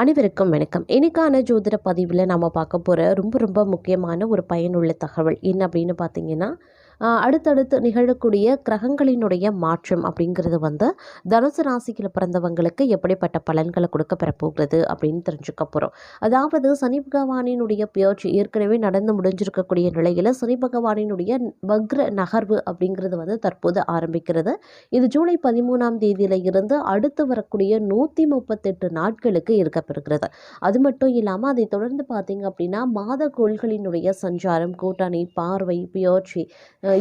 அனைவருக்கும் வணக்கம். இன்னைக்கான ஜோதிட பதிவில் நாம் பார்க்க போகிற ரொம்ப முக்கியமான ஒரு பயனுள்ள தகவல் என்ன அப்படின்னு பார்த்தீங்கன்னா, அடுத்தடுத்து நிகழக்கூடிய கிரகங்களினுடைய மாற்றம் அப்படிங்கிறது தனுசு ராசியில் பிறந்தவங்களுக்கு எப்படிப்பட்ட பலன்களை கொடுக்க பெறப்போகிறது அப்படின்னு தெரிஞ்சுக்க போகிறோம். அதாவது சனி பகவானினுடைய பெயர்ச்சி ஏற்கனவே நடந்து முடிஞ்சிருக்கக்கூடிய நிலையில் சனி பகவானினுடைய வக்ர நகர்வு அப்படிங்கிறது தற்போது ஆரம்பிக்கிறது. இது ஜூலை 13ஆம் தேதியில இருந்து அடுத்து வரக்கூடிய 138 நாட்களுக்கு இருக்கப்பெறுகிறது. அது மட்டும் இல்லாமல் அதை தொடர்ந்து பார்த்தீங்க அப்படின்னா மாத கோள்களினுடைய சஞ்சாரம், கூட்டணி, பார்வை, பெயர்ச்சி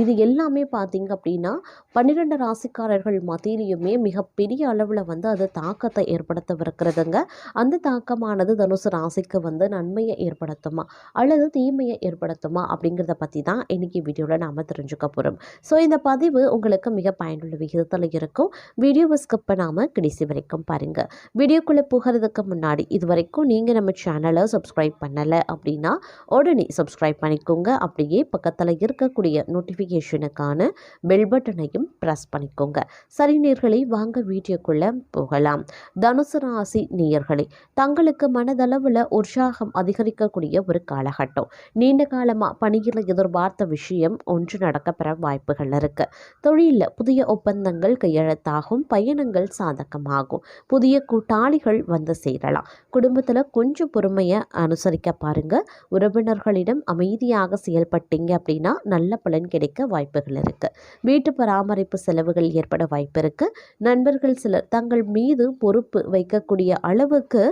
இது எல்லாமே பார்த்தீங்க அப்படின்னா 12 ராசிக்காரர்கள் மத்தியிலையுமே மிகப்பெரிய அளவில் அது தாக்கத்தை ஏற்படுத்தவிருக்கிறதுங்க. அந்த தாக்கமானது தனுசு ராசிக்கு நன்மையை ஏற்படுத்துமா அல்லது தீமையை ஏற்படுத்துமா அப்படிங்கிறத பற்றி தான் இன்னைக்கு வீடியோவில் நாம் தெரிஞ்சுக்க போகிறோம். ஸோ இந்த பதிவு உங்களுக்கு மிக பயனுள்ள விகிதத்தில் இருக்கும். வீடியோவை ஸ்கிப் பண்ணாமல் கடைசி வரைக்கும் பாருங்கள். வீடியோக்குள்ளே போகிறதுக்கு முன்னாடி இது வரைக்கும் நீங்கள் நம்ம சேனலை சப்ஸ்கிரைப் பண்ணலை அப்படின்னா உடனே சப்ஸ்கிரைப் பண்ணிக்கோங்க. அப்படியே பக்கத்தில் இருக்கக்கூடிய நோட்டிஃபிகேஷனுக்கான பெல் பட்டனையும் ப்ரெஸ் பண்ணிக்கோங்க. சரி நேயர்களே, வாங்க வீடியோக்குள்ளே போகலாம். தனுசு ராசி நேயர்களே, தங்களுக்கு மனதளவில் உற்சாகம் அதிகரிக்கக்கூடிய ஒரு காலகட்டம். நீண்ட காலமாக பணியில் எதிர்பார்த்த விஷயம் ஒன்று நடக்கப்பெற வாய்ப்புகள் இருக்கு. தொழிலில் புதிய ஒப்பந்தங்கள் கையெழுத்தாகும், பயணங்கள் சாதகமாகும், புதிய கூட்டாளிகள் சேரலாம். குடும்பத்தில் கொஞ்சம் பொறுமையை அனுசரிக்க பாருங்க. உறவினர்களிடம் அமைதியாக செயல்பட்டீங்க அப்படின்னா நல்ல பலன் கிடைக்க வாய்ப்புகள் இருக்கு. வீட்டு பராமரிப்பு செலவுகள் ஏற்பட வாய்ப்பு இருக்கு. நண்பர்கள் சிலர் தங்கள் மீது பொறுப்பு வைக்கக்கூடிய அளவுக்கு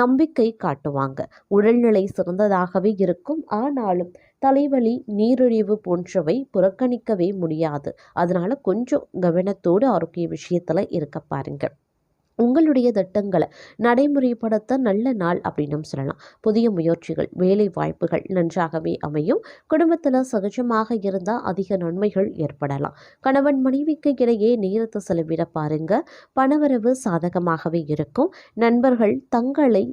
நம்பிக்கை காட்டுவாங்க. உடல்நிலை சிறந்ததாகவே இருக்கும். ஆனாலும் தலைவலி, நீரிழிவு போன்றவை புறக்கணிக்கவே முடியாது. அதனால கொஞ்சம் கவனத்தோடு ஆரோக்கிய விஷயத்துல இருக்க பாருங்க. உங்களுடைய திட்டங்களை நடைமுறைப்படுத்த நல்ல நாள் அப்படின்னு சொல்லலாம். புதிய முயற்சிகள், வேலை வாய்ப்புகள் நன்றாகவே அமையும். குடும்பத்தில் சகஜமாக இருந்தால் அதிக நன்மைகள் ஏற்படலாம். கணவன் மனைவிக்கு இடையே நேரத்தை செலவிட பாருங்க. பணவரவு சாதகமாகவே இருக்கும். நண்பர்கள் தங்களை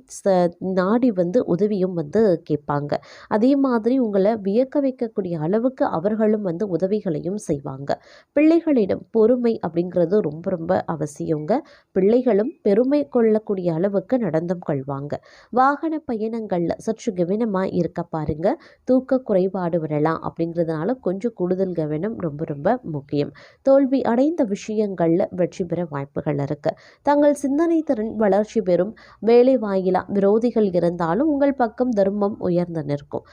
நாடி உதவியும் கேட்பாங்க. அதே மாதிரி உங்களை வியக்க வைக்கக்கூடிய அளவுக்கு அவர்களும் உதவிகளையும் செய்வாங்க. பிள்ளைகளிடம் பொறுமை அப்படிங்கிறது ரொம்ப அவசியங்க. பிள்ளைகள் பெருமை கொள்ளக்கூடிய அளவுக்கு நடந்தும் கொள்வாங்க. வாகன பயணங்கள்ல சற்று கவனமா இருக்க பாருங்க. தூக்க குறைபாடு வரலாம். அப்படிங்கிறதுனால கொஞ்சம் கூடுதல் கவனம் ரொம்ப முக்கியம். தோல்வி அடைந்த விஷயங்கள்ல வெற்றி பெற வாய்ப்புகள் இருக்கு. தங்கள் சிந்தனை திறன் வளர்ச்சி பெறும். வேலை வாயிலா விரோதிகள் இருந்தாலும் உங்கள் பக்கம் தர்மம் உயர்ந்து நிற்கும்.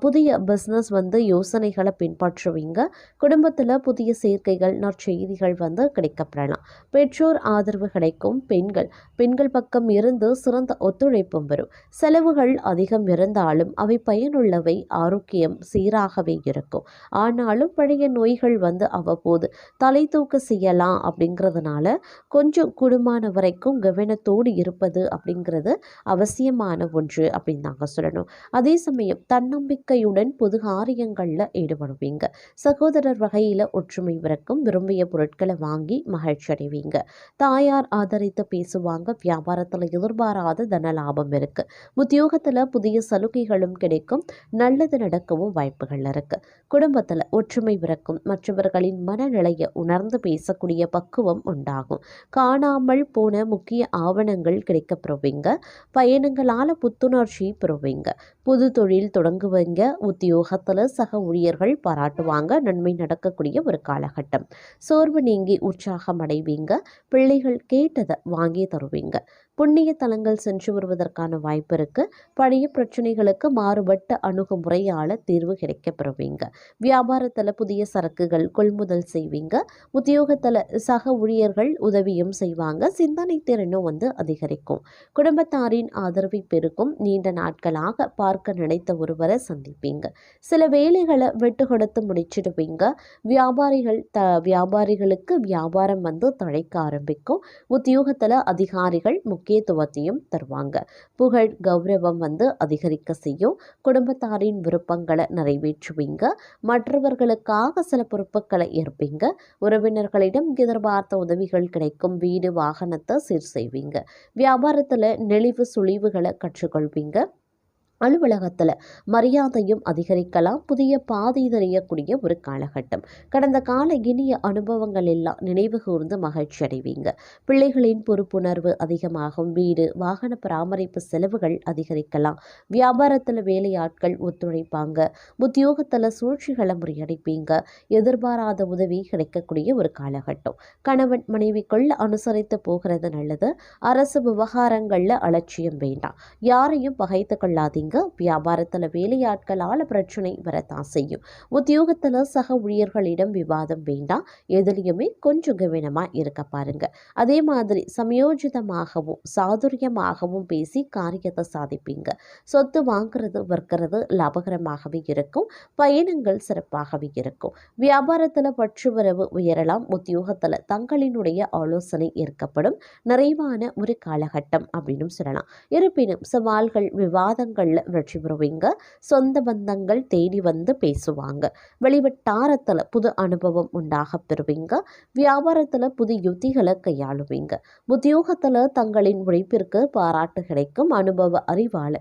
புதிய பிசினஸ் யோசனைகளை பின்பற்றுவீங்க. குடும்பத்துல புதிய சேர்க்கைகள், நற்செய்திகள் கிடைக்கப்பெறலாம். பெற்றோர் ஆதரவு கிடைக்கும். பெண்கள் பக்கம் இருந்து சிறந்த ஒத்துழைப்பும் வரும். செலவுகள் அதிகம் இருந்தாலும் அவை பயனுள்ளவை. ஆரோக்கியம் சீராகவே இருக்கும். ஆனாலும் பழைய நோய்கள் அவ்வப்போது தலை தூக்க செய்யலாம். அப்படிங்கிறதுனால கொஞ்சம் கூடுமான வரைக்கும் கவனத்தோடு இருப்பது அப்படிங்கிறது அவசியமான ஒன்று அப்படின்னு நாங்கள் சொல்லணும். அதே சமயம் தன்னம்பிக்கையுடன் பொது காரியங்களில் ஈடுபடுவீங்க. சகோதரர் வகையில் ஒற்றுமை வரைக்கும். விரும்பிய பொருட்களை வாங்கி மகிழ்ச்சி அடைவீங்க. தாயார் ஆதரித்து பேசுவாங்க. வியாபாரத்தில் எதிர்பாராத தன லாபம் இருக்கு. உத்தியோகத்தில் புதிய சலுகைகளும் கிடைக்கும். நல்லது நடக்கவும் வாய்ப்புகள் இருக்கு. குடும்பத்தில் ஒற்றுமை பிறக்கும். மற்றவர்களின் மனநிலையை உணர்ந்து பேசக்கூடிய பக்குவம் உண்டாகும். காணாமல் போன முக்கிய ஆவணங்கள் கிடைக்கப்பெறுவீங்க. பயணங்களால் புத்துணர்ச்சி பெறுவீங்க. புது தொழில் தொடங்குவீங்க. உத்தியோகத்தில் சக ஊழியர்கள் பாராட்டுவாங்க. நன்மை நடக்கக்கூடிய ஒரு காலகட்டம். சோர்வு நீங்கி உற்சாகம் அடைவீங்க. பிள்ளைகள் கேட்டதை வாங்கி தருவீங்க. புண்ணிய தலங்கள் சென்று வருவதற்கான வாய்ப்பு இருக்கு. பழைய பிரச்சனைகளுக்கு மாறுபட்ட அணுகுமுறையால தீர்வு கிடைக்க பெறுவீங்க. வியாபாரத்தில் புதிய சரக்குகள் கொள்முதல் செய்வீங்க. உத்தியோகத்தில் சக ஊழியர்கள் உதவியும் செய்வாங்க. சிந்தனை திறனும் அதிகரிக்கும். குடும்பத்தாரின் ஆதரவை பெருக்கும். நீண்ட நாட்களாக பார்க்க நினைத்த ஒருவரை சந்திப்பீங்க. சில வேலைகளை விட்டு கொடுத்து முடிச்சிடுவீங்க. வியாபாரிகளுக்கு வியாபாரம் தழைக்க ஆரம்பிக்கும். உத்தியோகத்தில் அதிகாரிகள் முக்கியத்துவத்தையும் தருவாங்க. புகழ் கௌரவம் அதிகரிக்க செய்யும். குடும்பத்தாரின் விருப்பங்களை நிறைவேற்றுவீங்க. மற்றவர்களுக்காக சில பொறுப்புகளை ஏற்பீங்க. உறவினர்களிடம் எதிர்பார்த்த உதவிகள் கிடைக்கும். வீடு வாகனத்தை சீர் செய்வீங்க. வியாபாரத்தில் நெளிவு சுழிவுகளை கற்றுக்கொள்வீங்க. அலுவலகத்தில் மரியாதையும் அதிகரிக்கலாம். புதிய பாதை தெரியக்கூடிய ஒரு காலகட்டம். கடந்த கால இனிய அனுபவங்கள் எல்லாம் நினைவு கூர்ந்து மகிழ்ச்சி அடைவீங்க. பிள்ளைகளின் பொறுப்புணர்வு அதிகமாகும். வீடு வாகன பராமரிப்பு செலவுகள் அதிகரிக்கலாம். வியாபாரத்தில் வேலையாட்கள் ஒத்துழைப்பாங்க. உத்தியோகத்தில் சூழ்ச்சிகளை முறியடிப்பீங்க. எதிர்பாராத உதவி கிடைக்கக்கூடிய ஒரு காலகட்டம். கணவன் மனைவிக்குள் அனுசரித்து போகிறது நல்லது. அரசு விவகாரங்களில் அலட்சியம் வேண்டாம். யாரையும் பகைத்து கொள்ளாதீங்க. வியாபாரத்தில் வேலையாட்களால் பிரச்சனை வரத்தான் செய்யும். உத்தியோகத்தில் சக ஊழியர்களிடம் விவாதம் வேண்டாம். எதுலையுமே கொஞ்சம் கவனமா இருக்க பாருங்க. அதே மாதிரி சமயோஜிதமாகவும் சாதுரியமாகவும் பேசி காரியத்தை சாதிப்பீங்க. சொத்து வாங்குறது விற்கிறது லாபகரமாகவே இருக்கும். பயணங்கள் சிறப்பாகவே இருக்கும். வியாபாரத்தில் பற்றுவரவு உயரலாம். உத்தியோகத்தில் தங்களினுடைய ஆலோசனை ஏற்கப்படும். நிறைவான ஒரு காலகட்டம் அப்படின்னு சொல்லலாம். இருப்பினும் சவால்கள் விவாதங்கள்ல வெற்றி பெறுவீங்க. சொந்த பந்தங்கள் தேடி வந்து பேசுவாங்க. வெளிவட்டாரத்தில் புது அனுபவம் உண்டாக பெறுவீங்க. வியாபாரத்தில் புது யுத்திகளை கையாளுவீங்க. உத்தியோகத்தில் தங்களின் உழைப்பிற்கு பாராட்டு கிடைக்கும். அனுபவ அறிவால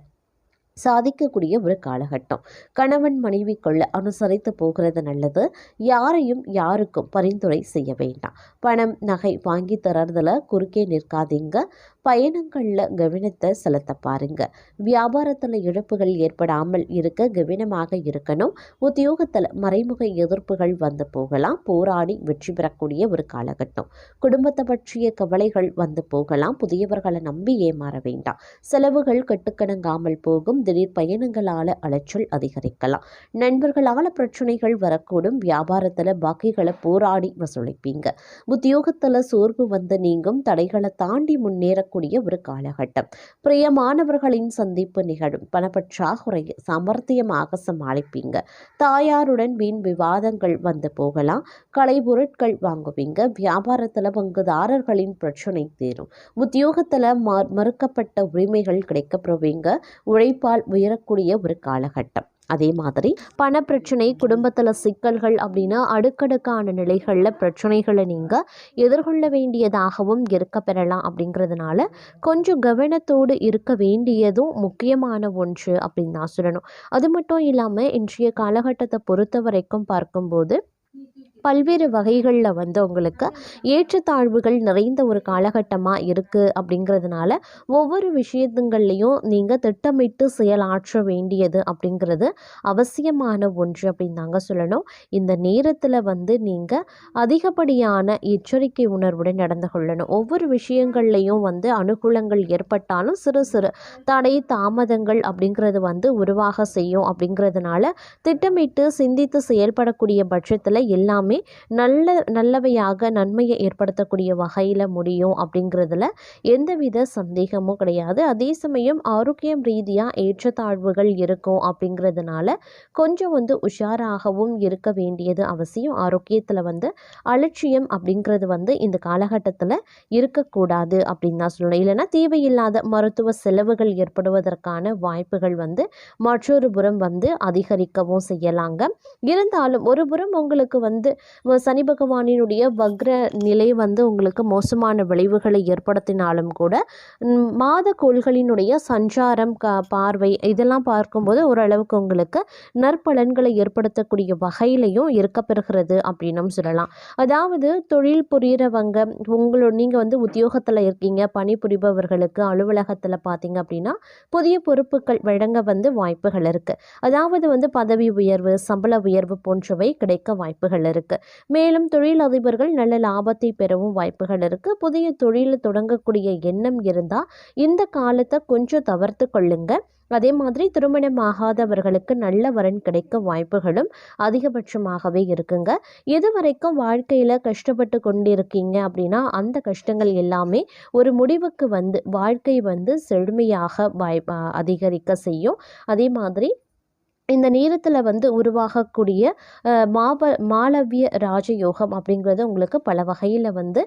சாதிக்கக்கூடிய ஒரு காலகட்டம். கணவன் மனைவிக்குள்ள அனுசரித்து போகிறது நல்லது. யாரையும் யாருக்கும் பரிந்துரை செய்ய வேண்டாம். பணம் நகை வாங்கி தரதுல குறுக்கே நிற்காதீங்க. பயணங்களில் கவனத்தை செலுத்த பாருங்க. வியாபாரத்தில் இழப்புகள் ஏற்படாமல் இருக்க கவனமாக இருக்கணும். உத்தியோகத்தில் மறைமுக எதிர்ப்புகள் வந்து போகலாம். போராடி வெற்றி பெறக்கூடிய ஒரு காலகட்டம். குடும்பத்தை பற்றிய கவலைகள் வந்து போகலாம். புதியவர்களை நம்பி ஏமாற வேண்டாம். செலவுகள் கட்டுக்கணங்காமல் போகும். திடீர் பயணங்களால் அலைச்சல் அதிகரிக்கலாம். நண்பர்களால் பிரச்சனைகள் வரக்கூடும். வியாபாரத்தில் பாக்கிகளை போராடி வசூலிப்பீங்க. உத்தியோகத்தில் சோர்வு வந்து நீங்கும். தடைகளை தாண்டி முன்னேறக்கூடிய ஒரு காலகட்டம். பிரியமானவர்களின் சந்திப்பு நிகழும். பணப்பற்றாக்குறையை சாமர்த்தியமாக சமாளிப்பீங்க. தாயாருடன் வீண் விவாதங்கள் வந்து போகலாம். கலைப்பொருட்கள் வாங்குவீங்க. வியாபாரத்தில் பங்குதாரர்களின் பிரச்சனை தீரும். உத்தியோகத்தில் மறுக்கப்பட்ட உரிமைகள் கிடைக்கப்பெறுவீங்க. உழைப்பால் உயரக்கூடிய ஒரு காலகட்டம். அதே மாதிரி பணப்பிரச்சனை குடும்பத்தில் சிக்கல்கள் அப்படின்னா அடுக்கடுக்கான நிலைகளில் பிரச்சனைகளை நீங்கள் எதிர்கொள்ள வேண்டியதாகவும் இருக்க பெறலாம். அப்படிங்கிறதுனால கொஞ்சம் கவனத்தோடு இருக்க வேண்டியதும் முக்கியமான ஒன்று அப்படின்னு தான் சொல்லணும். அது மட்டும் இல்லாமல் இன்றைய காலகட்டத்தை பொறுத்த வரைக்கும் பார்க்கும்போது பல்வேறு வகைகளில் வந்து உங்களுக்கு ஏற்றத்தாழ்வுகள் நிறைந்த ஒரு காலகட்டமாக இருக்குது. அப்படிங்கிறதுனால ஒவ்வொரு விஷயத்துங்கள்லையும் நீங்கள் திட்டமிட்டு செயலாற்ற வேண்டியது அப்படிங்கிறது அவசியமான ஒன்று அப்படின்னு தாங்க சொல்லணும். இந்த நேரத்தில் வந்து நீங்கள் அதிகப்படியான எச்சரிக்கை உணர்வுடன் நடந்து கொள்ளணும். ஒவ்வொரு விஷயங்கள்லையும் வந்து அனுகூலங்கள் ஏற்பட்டாலும் சிறு சிறு தடை தாமதங்கள் அப்படிங்கிறது வந்து உருவாக செய்யும். அப்படிங்கிறதுனால திட்டமிட்டு சிந்தித்து செயல்படக்கூடிய பட்சத்தில் எல்லாமே நல்லவையாக நன்மையை ஏற்படுத்தக்கூடிய வகையில் முடியும். அப்படிங்கிறதுல எந்தவித சந்தேகமும் கிடையாது. அதே சமயம் ஆரோக்கியம் ரீதியாக ஏற்றத்தாழ்வுகள் இருக்கும். அப்படிங்கிறதுனால கொஞ்சம் வந்து உஷாராகவும் இருக்க வேண்டியது அவசியம். ஆரோக்கியத்தில் வந்து அலட்சியம் அப்படிங்கிறது வந்து இந்த காலகட்டத்தில் இருக்கக்கூடாது அப்படின்னு தான் சொல்லணும். இல்லைன்னா தேவையில்லாத மருத்துவ செலவுகள் ஏற்படுவதற்கான வாய்ப்புகள் வந்து மற்றொரு புறம் வந்து அதிகரிக்கவும் செய்யலாங்க. இருந்தாலும் ஒரு புறம் உங்களுக்கு வந்து சனி பகவானினுடைய வக்ர நிலை வந்து உங்களுக்கு மோசமான விளைவுகளை ஏற்படுத்தினாலும் கூட மாத கோள்களினுடைய சஞ்சாரம் பார்வை இதெல்லாம் பார்க்கும்போது ஓரளவுக்கு உங்களுக்கு நற்பலன்களை ஏற்படுத்தக்கூடிய வகையிலையும் இருக்கப்பெறுகிறது அப்படின்னும் சொல்லலாம். அதாவது தொழில் புரிகிறவங்க நீங்கள் வந்து உத்தியோகத்தில் இருக்கீங்க. பணிபுரிபவர்களுக்கு அலுவலகத்தில் பார்த்தீங்க அப்படின்னா புதிய பொறுப்புகள் வழங்க வந்து வாய்ப்புகள் இருக்குது. அதாவது வந்து பதவி உயர்வு சம்பள உயர்வு போன்றவை கிடைக்க வாய்ப்புகள் இருக்குது. மேலும் தொழிலதிபர்கள் நல்ல லாபத்தை பெறவும் வாய்ப்புகள் இருக்குது. புதிய தொழில் தொடங்கக்கூடிய எண்ணம் இருந்தால் இந்த காலத்தை கொஞ்சம் தவிர்த்து கொள்ளுங்க. அதே மாதிரி திருமணமாகாதவர்களுக்கு நல்ல வரன் கிடைக்க வாய்ப்புகளும் அதிகபட்சமாகவே இருக்குங்க. எது வரைக்கும் வாழ்க்கையில் கஷ்டப்பட்டு கொண்டிருக்கீங்க அப்படின்னா அந்த கஷ்டங்கள் எல்லாமே ஒரு முடிவுக்கு வந்து வாழ்க்கை வந்து செழுமையாக அதிகரிக்க செய்யும். அதே மாதிரி இந்த நேரத்தில் வந்து உருவாகக்கூடிய மாளவிய ராஜயோகம் அப்படிங்கிறது உங்களுக்கு பல வகையில் வந்து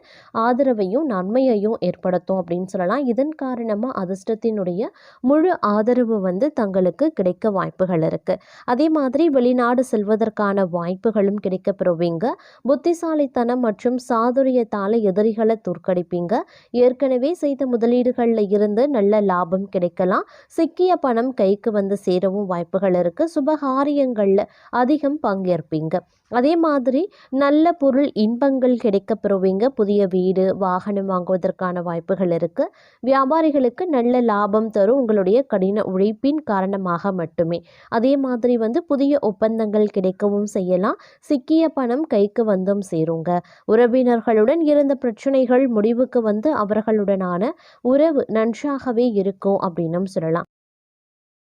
ஆதரவையும் நன்மையையும் ஏற்படுத்தும் அப்படின்னு சொல்லலாம். இதன் காரணமாக அதிர்ஷ்டத்தினுடைய முழு ஆதரவு வந்து தங்களுக்கு கிடைக்க வாய்ப்புகள் இருக்குது. அதே மாதிரி வெளிநாடு செல்வதற்கான வாய்ப்புகளும் கிடைக்கப்பெறுவீங்க. புத்திசாலித்தனம் மற்றும் சாதுரியத்தால் எதிரிகளை தோற்கடிப்பீங்க. ஏற்கனவே செய்த முதலீடுகளில் இருந்து நல்ல லாபம் கிடைக்கலாம். சிக்கிய பணம் கைக்கு வந்து சேரவும் வாய்ப்புகள் இருக்குது. சுபகாரியங்களில் அதிகம் பங்கேற்பீங்க. அதே மாதிரி நல்ல பொருள் இன்பங்கள் கிடைக்க பெறுவீங்க. புதிய வீடு வாகனம் வாங்குவதற்கான வாய்ப்புகள் இருக்குது. வியாபாரிகளுக்கு நல்ல லாபம் தரும் உங்களுடைய கடின உழைப்பின் காரணமாக மட்டுமே. அதே மாதிரி வந்து புதிய ஒப்பந்தங்கள் கிடைக்கவும் செய்யலாம். சிக்கிய பணம் கைக்கு வந்தும் சேருங்க. உறவினர்களுடன் இருந்த பிரச்சனைகள் முடிவுக்கு வந்து அவர்களுடனான உறவு நன்றாகவே இருக்கும் அப்படின்னும் சொல்லலாம்.